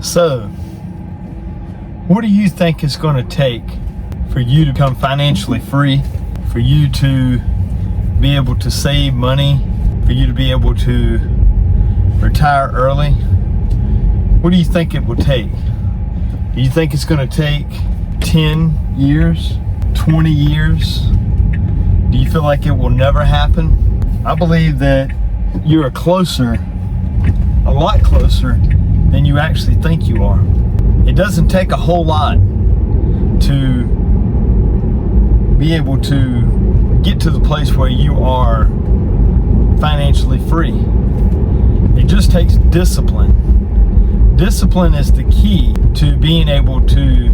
So, what do you think it's going to take for you to become financially free, for you to be able to save money, for you to be able to retire early? What do you think it will take? Do you think it's going to take 10 years, 20 years? Do you feel like it will never happen? I believe that you are closer, a lot closer than you actually think you are. It doesn't take a whole lot to be able to get to the place where you are financially free. It just takes discipline. Discipline is the key to being able to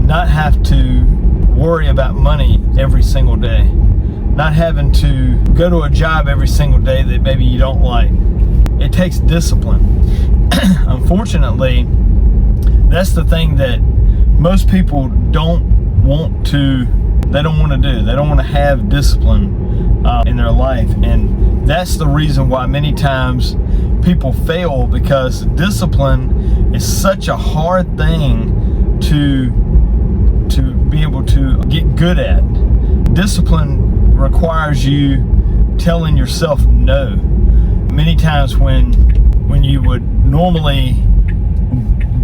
not have to worry about money every single day, not having to go to a job every single day that maybe you don't like. It takes discipline. Unfortunately, that's the thing that most people don't want to do. They don't want to have discipline in their life, and that's the reason why many times people fail, because discipline is such a hard thing to be able to get good at. Discipline requires you telling yourself no. Many times when you would normally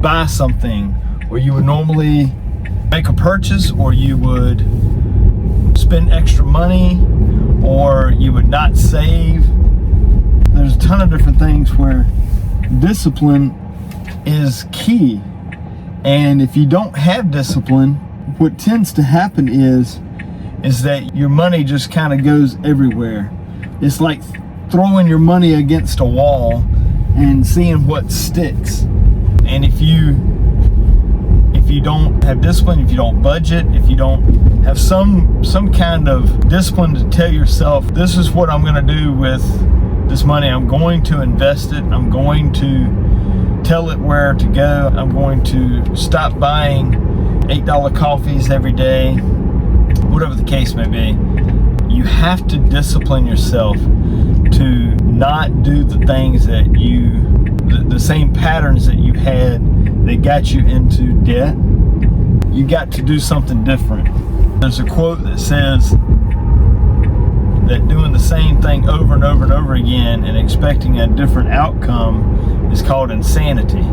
buy something, or you would normally make a purchase, or you would spend extra money, or you would not save. There's a ton of different things where discipline is key. And if you don't have discipline, what tends to happen is that your money just kind of goes everywhere. It's like throwing your money against a wall and seeing what sticks. And if you don't have discipline, if you don't budget, if you don't have some kind of discipline to tell yourself, this is what I'm going to do with this money. I'm going to invest it. I'm going to tell it where to go. I'm going to stop buying $8 coffees every day, whatever the case may be. You have to discipline yourself to not do the things that the same patterns that you had that got you into debt. You got to do something different. There's a quote that says that doing the same thing over and over and over again and expecting a different outcome is called insanity.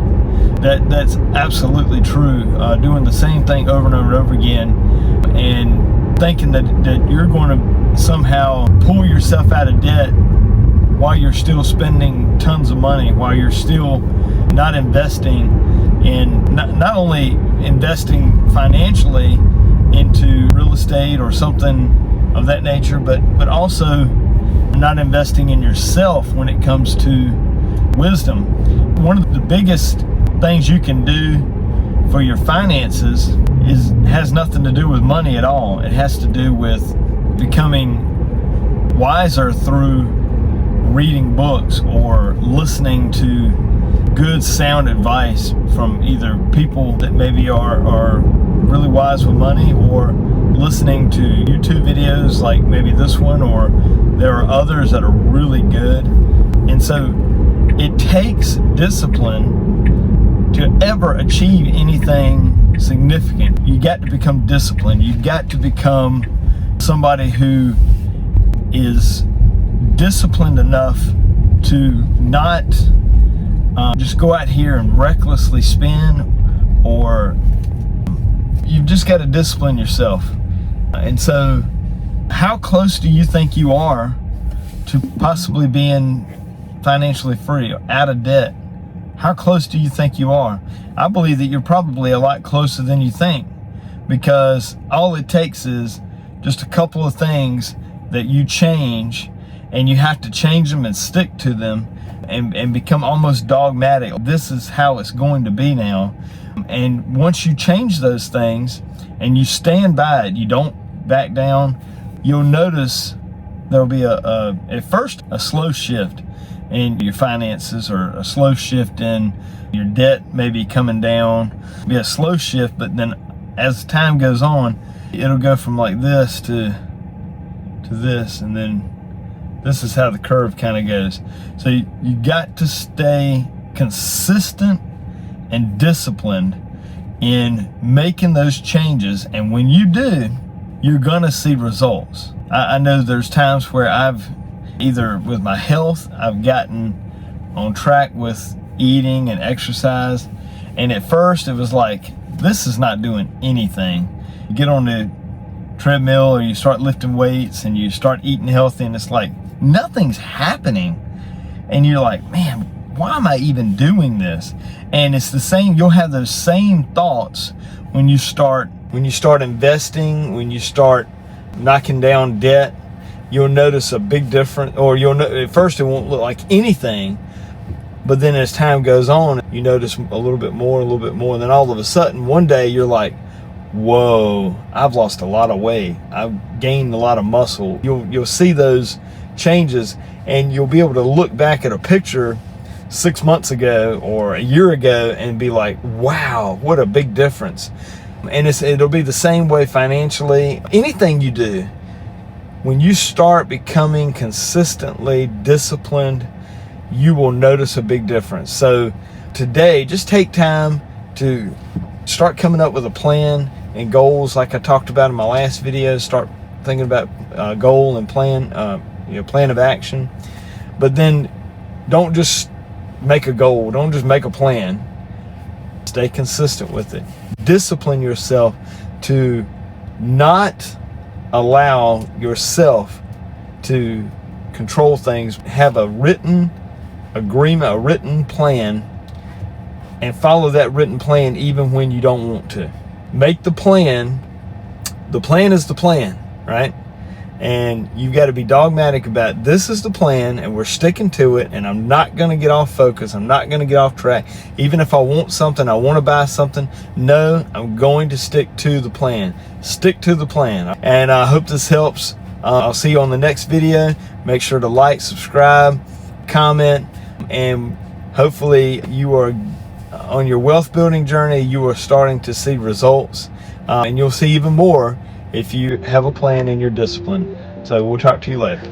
That's absolutely true. Doing the same thing over and over and over again and thinking that you're going to somehow pull yourself out of debt while you're still spending tons of money, while you're still not investing in, not only investing financially into real estate or something of that nature, but also not investing in yourself when it comes to wisdom. One of the biggest things you can do for your finances has nothing to do with money at all. It has to do with becoming wiser through reading books or listening to good sound advice from either people that maybe are really wise with money, or listening to YouTube videos like maybe this one, or there are others that are really good. And so it takes discipline to ever achieve anything significant. You got to become disciplined. You've got to become somebody who is disciplined enough to not just go out here and recklessly spend, or you've just got to discipline yourself. And so how close do you think you are to possibly being financially free or out of debt? How close do you think you are? I believe that you're probably a lot closer than you think, because all it takes is just a couple of things that you change, and you have to change them and stick to them and become almost dogmatic. This is how it's going to be now. And once you change those things and you stand by it, you don't back down, you'll notice there'll be at first a slow shift in your finances, or a slow shift in your debt maybe coming down. It'll be a slow shift, but then as time goes on, it'll go from like this to this, and then this is how the curve kind of goes. So you got to stay consistent and disciplined in making those changes. And when you do, you're gonna see results. I know there's times where I've either with my health, I've gotten on track with eating and exercise. And at first it was like, this is not doing anything. You get on the treadmill or you start lifting weights and you start eating healthy and it's like, nothing's happening. And you're like, man, why am I even doing this? And it's the same, you'll have those same thoughts when you start investing, when you start knocking down debt. You'll notice a big difference, or at first it won't look like anything, but then as time goes on, you notice a little bit more, and then all of a sudden, one day you're like, whoa, I've lost a lot of weight. I've gained a lot of muscle. You'll see those changes, and you'll be able to look back at a picture 6 months ago or a year ago and be like, wow, what a big difference. And it'll be the same way financially. Anything you do, when you start becoming consistently disciplined, you will notice a big difference. So today, just take time to start coming up with a plan and goals like I talked about in my last video. Start thinking about goal and plan, plan of action. But then don't just make a goal. Don't just make a plan. Stay consistent with it. Discipline yourself to not allow yourself to control things. Have a written agreement, a written plan, and follow that written plan even when you don't want to. Make the plan. The plan is the plan, right? And you've got to be dogmatic about, this is the plan and we're sticking to it, and I'm not going to get off focus. I'm not going to get off track. Even if I want something, I want to buy something, no, I'm going to stick to the plan. Stick to the plan. And I hope this helps. I'll see you on the next video. Make sure to like, subscribe, comment, and hopefully you are on your wealth building journey. You are starting to see results, and you'll see even more if you have a plan and you're disciplined. So we'll talk to you later.